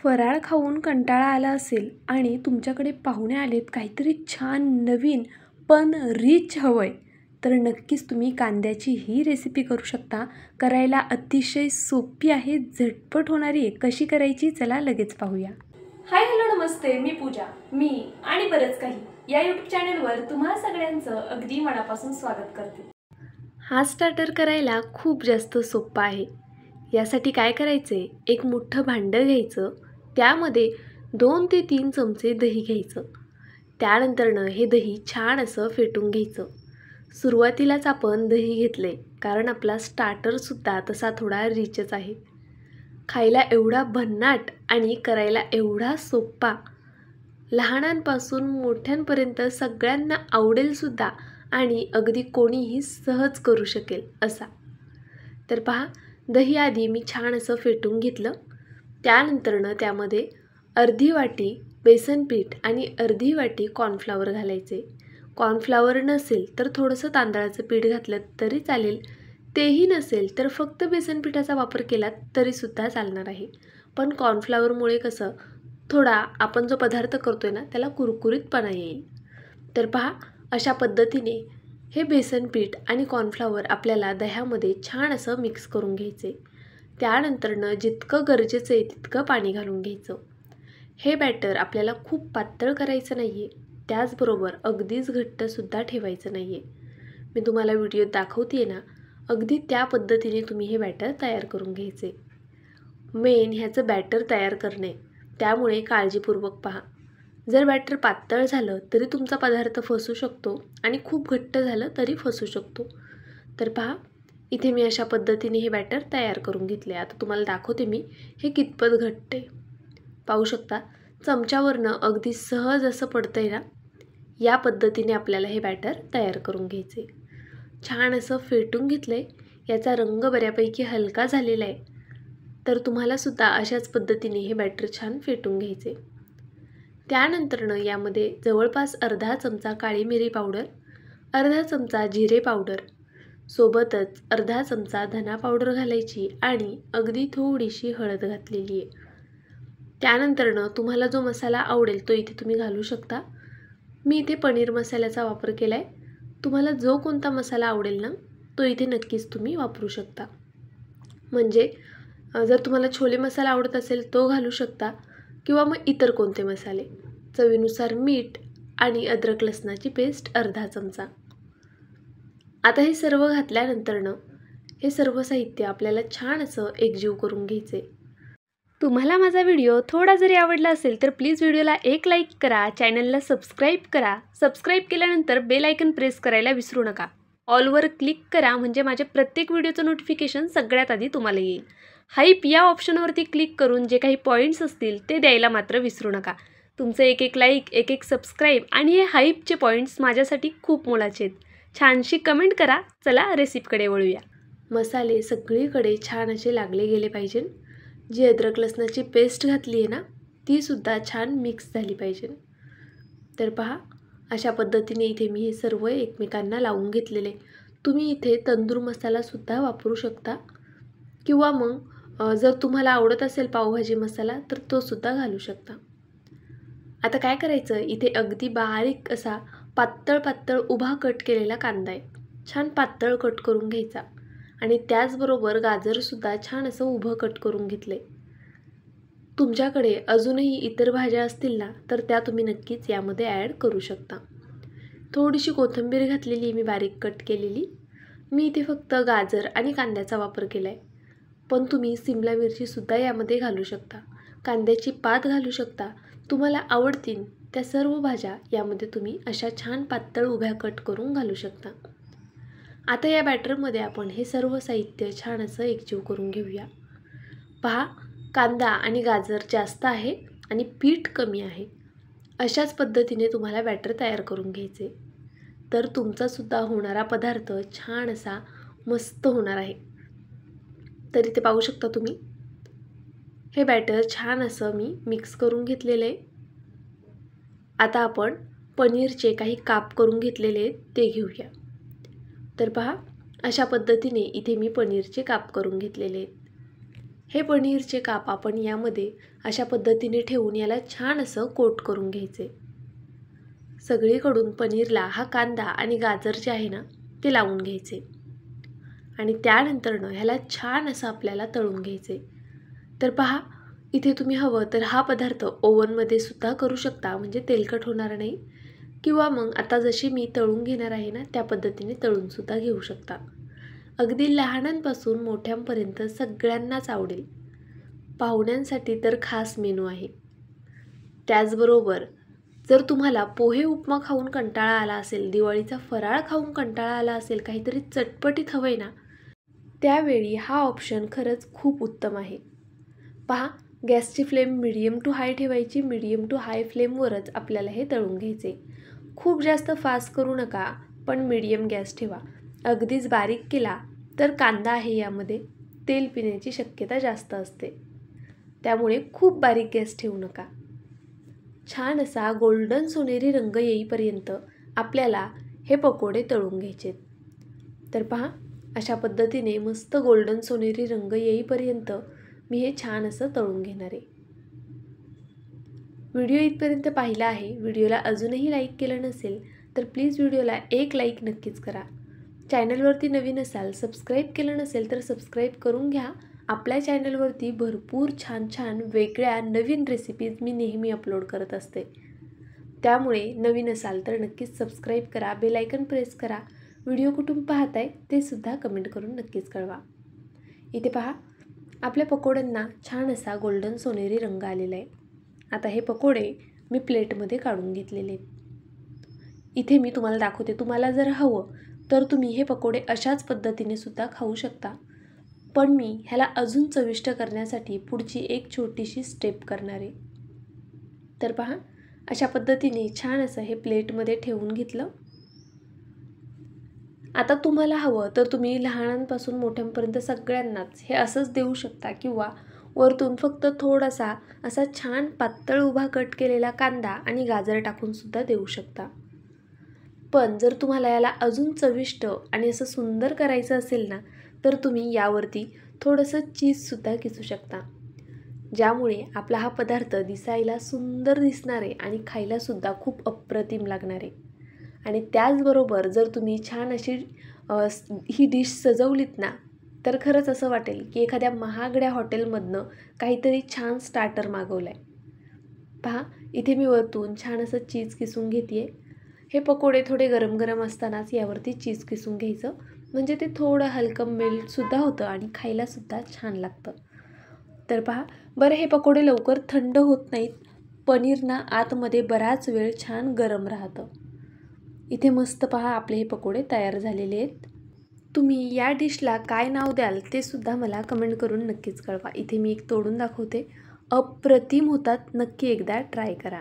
फराळ खाऊन कंटाळा आला असेल आणि तुमच्याकडे पाहुणे आलेत, काहीतरी छान नवीन पण रिच हवं आहे, तर नक्कीच तुम्ही कांद्याची ही रेसिपी करू शकता. करायला अतिशय सोपी आहे, झटपट होणारी आहे. कशी करायची चला लगेच पाहूया. हाय हॅलो नमस्ते, मी पूजा. मी आणि बरंच काही या यूट्यूब चॅनलवर तुम्हा सगळ्यांचं अगदी मनापासून स्वागत करते. हा स्टार्टर करायला खूप जास्त सोपा आहे. यासाठी काय करायचे, एक मोठं भांडं घ्यायचं, त्यामध्ये 2 ते 3 चमचे दही घ्यायचं. त्यानंतरनं हे दही छान असं फेटून घ्यायचं. सुरुवातीलाच आपण दही घेतले कारण आपला स्टार्टरसुद्धा तसा थोडा रिचच आहे. खायला एवढा भन्नाट आणि करायला एवढा सोपा, लहानांपासून मोठ्यांपर्यंत सगळ्यांना आवडेलसुद्धा आणि अगदी कोणीही सहज करू शकेल असा. तर पहा, दही आधी मी छान असं फेटून घेतलं. त्यानंतरनं त्यामध्ये अर्धी वाटी बेसन पीठ आणि अर्धी वाटी कॉर्नफ्लॉवर घालायचे. कॉर्नफ्लॉवर नसेल तर थोडंसं तांदळाचं पीठ घातलं तरी चालेल. तेही नसेल तर फक्त बेसन पिठाचा वापर केला तरीसुद्धा चालणार आहे. पण कॉर्नफ्लॉवरमुळे कसं थोडा आपण जो पदार्थ करतो आहे ना, त्याला कुरकुरीतपणा येईल. तर पहा, अशा पद्धतीने हे बेसन पीठ आणि कॉर्नफ्लॉवर आपल्याला दह्यामध्ये छान असं मिक्स करून घ्यायचे. त्यानंतरनं जितकं गरजेचं आहे तितकं पाणी घालून घ्यायचं. हे बॅटर आपल्याला खूप पातळ करायचं नाही आहे, त्याचबरोबर अगदीच घट्टसुद्धा ठेवायचं नाही आहे. मी तुम्हाला व्हिडिओत दाखवते आहे ना, अगदी त्या पद्धतीने तुम्ही हे बॅटर तयार करून घ्यायचे. मेन ह्याचं बॅटर तयार करणे, त्यामुळे काळजीपूर्वक पहा. जर बॅटर पातळ झालं तरी तुमचा पदार्थ फसू शकतो आणि खूप घट्ट झालं तरी फसू शकतो. तर पहा, इथे मी अशा पद्धतीने हे बॅटर तयार करून घेतले. आता तुम्हाला दाखवते मी हे कितपत घट्ट आहे. पाहू शकता, चमच्यावरनं अगदी सहज असं पडतंय ना, या पद्धतीने आपल्याला हे बॅटर तयार करून घ्यायचे. छान असं फेटून घेतलंय. याचा रंग बऱ्यापैकी हलका झालेला आहे. तर तुम्हालासुद्धा अशाच पद्धतीने हे बॅटर छान फेटून घ्यायचे. त्यानंतरनं यामध्ये जवळपास अर्धा चमचा काळी मिरी पावडर, अर्धा चमचा जिरे पावडर, सोबतच अर्धा चमचा धना पावडर घालायची आणि अगदी थोडीशी हळद घातलेली आहे. त्यानंतरनं तुम्हाला जो मसाला आवडेल तो इथे तुम्ही घालू शकता. मी इथे पनीर मसाल्याचा वापर केला आहे. तुम्हाला जो कोणता मसाला आवडेल ना, तो इथे नक्कीच तुम्ही वापरू शकता. म्हणजे जर तुम्हाला छोले मसाला आवडत असेल तो घालू शकता किंवा मग इतर कोणते मसाले. चवीनुसार मीठ आणि अद्रक लसणाची पेस्ट अर्धा चमचा. आता हे सर्व घातल्यानंतरनं हे सर्व साहित्य आपल्याला छान असं एकजीव करून घ्यायचे. तुम्हाला माझा व्हिडिओ थोडा जरी आवडला असेल तर प्लीज व्हिडिओला एक लाईक करा, चॅनलला सबस्क्राईब करा. सबस्क्राईब केल्यानंतर बेल आयकन प्रेस करायला विसरू नका. ऑलवर क्लिक करा म्हणजे माझ्या प्रत्येक व्हिडिओचं नोटिफिकेशन सगळ्यात आधी तुम्हाला येईल. हाईप या ऑप्शनवरती क्लिक करून जे काही पॉईंट्स असतील ते द्यायला मात्र विसरू नका. तुमचं एक एक लाईक, एक एक सबस्क्राईब आणि हे हाईपचे पॉईंट्स माझ्यासाठी खूप मोलाचे आहेत. छानशी कमेंट करा. चला रेसिपीकडे वळूया. मसाले सगळीकडे छान असे लागले गेले पाहिजे. जी अद्रक लसणाची पेस्ट घातली आहे ना, तीसुद्धा छान मिक्स झाली पाहिजे. तर पहा, अशा पद्धतीने इथे मी हे सर्व एकमेकांना लावून घेतलेले. तुम्ही इथे तंदूर मसालासुद्धा वापरू शकता किंवा मग जर तुम्हाला आवडत असेल पावभाजी मसाला तर तोसुद्धा घालू शकता. आता काय करायचं, इथे अगदी बारीक असा पातळ उभा कट केलेला कांदा आहे. छान पातळ कट करून घ्यायचा आणि त्याचबरोबर गाजरसुद्धा छान असं उभं कट करून घेतलं आहे. तुमच्याकडे अजूनही इतर भाज्या असतील ना, तर त्या तुम्ही नक्कीच यामध्ये ॲड करू शकता. थोडीशी कोथिंबीर घातलेली मी बारीक कट केलेली. मी इथे फक्त गाजर आणि कांद्याचा वापर केला आहे, पण तुम्ही सिमला मिरचीसुद्धा यामध्ये घालू शकता. कांद्याची पात घालू शकता. तुम्हाला आवडतील त्या सर्व भाज्या यामध्ये तुम्ही अशा छान पातळ उभ्या कट करून घालू शकता. आता या बॅटरमध्ये आपण हे सर्व साहित्य छान असं एकजीव करून घेऊया. पहा, कांदा आणि गाजर जास्त आहे आणि पीठ कमी आहे. अशाच पद्धतीने तुम्हाला बॅटर तयार करून घ्यायचे. तर तुमचासुद्धा होणारा पदार्थ छान असा मस्त होणार आहे. तर इथे पाहू शकता तुम्ही हे बॅटर छान असं मी मिक्स करून घेतलेलं आहे. आता आपण पनीरचे काही काप करून घेतलेले आहेत ते घेऊया. तर पहा, अशा पद्धतीने इथे मी पनीरचे काप करून घेतलेले आहेत. हे पनीरचे काप आपण यामध्ये अशा पद्धतीने ठेवून याला छान असं कोट करून घ्यायचे. सगळीकडून पनीरला हा कांदा आणि गाजर जे आहे ना ते लावून घ्यायचे आणि त्यानंतरनं ह्याला छान असं आपल्याला तळून घ्यायचे. तर पहा, इथे तुम्ही हवं तर हा पदार्थ ओव्हनमध्ये सुद्धा करू शकता, म्हणजे तेलकट होणार नाही. किंवा मग आता जशी मी तळून घेणार आहे ना त्या पद्धतीने तळूनसुद्धा घेऊ शकता. अगदी लहानांपासून मोठ्यांपर्यंत सगळ्यांनाच आवडेल. पाहुण्यांसाठी तर खास मेनू आहे. त्याचबरोबर जर तुम्हाला पोहे उपमा खाऊन कंटाळा आला असेल, दिवाळीचा फराळ खाऊन कंटाळा आला असेल, काहीतरी चटपटीत हवंय ना, त्यावेळी हा ऑप्शन खरंच खूप उत्तम आहे. पहा, गॅसची फ्लेम मीडियम टू हाय ठेवायची. मीडियम टू हाय फ्लेमवरच आपल्याला हे तळून घ्यायचे. खूप जास्त फास्ट करू नका, पण मीडियम गॅस ठेवा. अगदीच बारीक केला तर कांदा आहे यामध्ये तेल पिण्याची शक्यता जास्त असते, त्यामुळे खूप बारीक गॅस ठेवू नका. छान असा गोल्डन सोनेरी रंग येईपर्यंत आपल्याला हे पकोडे तळून घ्यायचे. तर पहा, अशा पद्धतीने मस्त गोल्डन सोनेरी रंग येईपर्यंत मी हे छान असं तळून घेणार आहे. व्हिडिओ इथपर्यंत पाहिला आहे. व्हिडिओला अजूनही लाईक केलं नसेल तर प्लीज व्हिडिओला एक लाईक नक्कीच करा. चॅनलवरती नवीन असाल, सबस्क्राईब केलं नसेल तर सबस्क्राईब करून घ्या. आपल्या चॅनलवरती भरपूर छान छान वेगळ्या नवीन रेसिपीज मी नेहमी अपलोड करत असते. त्यामुळे नवीन असाल तर नक्कीच सबस्क्राईब करा, बेल आयकन प्रेस करा. व्हिडिओ कुठून पाहताय ते सुद्धा कमेंट करून नक्कीच कळवा. इथे पहा, आपल्या पकोड्यांना छान असा गोल्डन सोनेरी रंग आलेला आहे. आता हे पकोडे मी प्लेटमध्ये काढून घेतलेले आहेत. इथे मी तुम्हाला दाखवते. तुम्हाला जर हवं तर तुम्ही हे पकोडे अशाच पद्धतीने सुद्धा खाऊ शकता, पण मी ह्याला अजून चविष्ट करण्यासाठी पुढची एक छोटीशी स्टेप करणार आहे. तर पहा, अशा पद्धतीने छान असं हे प्लेटमध्ये ठेवून घेतलं. आता तुम्हाला हवं तर तुम्ही लहानांपासून मोठ्यांपर्यंत सगळ्यांनाच हे असंच देऊ शकता, किंवा वरतून फक्त थोडासा असा छान पातळ उभा कट केलेला कांदा आणि गाजर टाकून सुद्धा देऊ शकता. पण जर तुम्हाला याला अजून चविष्ट आणि असं सुंदर करायचं असेल ना, तर तुम्ही यावरती थोडंसं चीजसुद्धा किसू शकता, ज्यामुळे आपला हा पदार्थ दिसायला सुंदर दिसणार आहे आणि खायलासुद्धा खूप अप्रतिम लागणार आहे. आणि त्याचबरोबर जर तुम्ही छान अशी ही डिश सजवलीत ना, तर खरंच असं वाटेल की एखाद्या महागड्या हॉटेलमधनं काहीतरी छान स्टार्टर मागवलं आहे. पहा, इथे मी वरतून छान असं चीज किसून घेते. हे पकोडे थोडे गरम गरम असतानाच यावरती चीज किसून घ्यायचं, म्हणजे ते थोडं हलकं मेल्टसुद्धा होतं आणि खायलासुद्धा छान लागतं. तर पहा बरं, हे पकोडे लवकर थंड होत नाहीत. पनीर ना आतमध्ये बराच वेळ छान गरम राहतं. इथे मस्त पहा, आपले हे पकोडे तयार झालेले आहेत. तुम्ही या डिशला काय नाव द्याल ते सुद्धा मला कमेंट करून नक्कीच कळवा. इथे मी एक तोडून दाखवते. अप्रतिम होतात, नक्की एकदा ट्राय करा.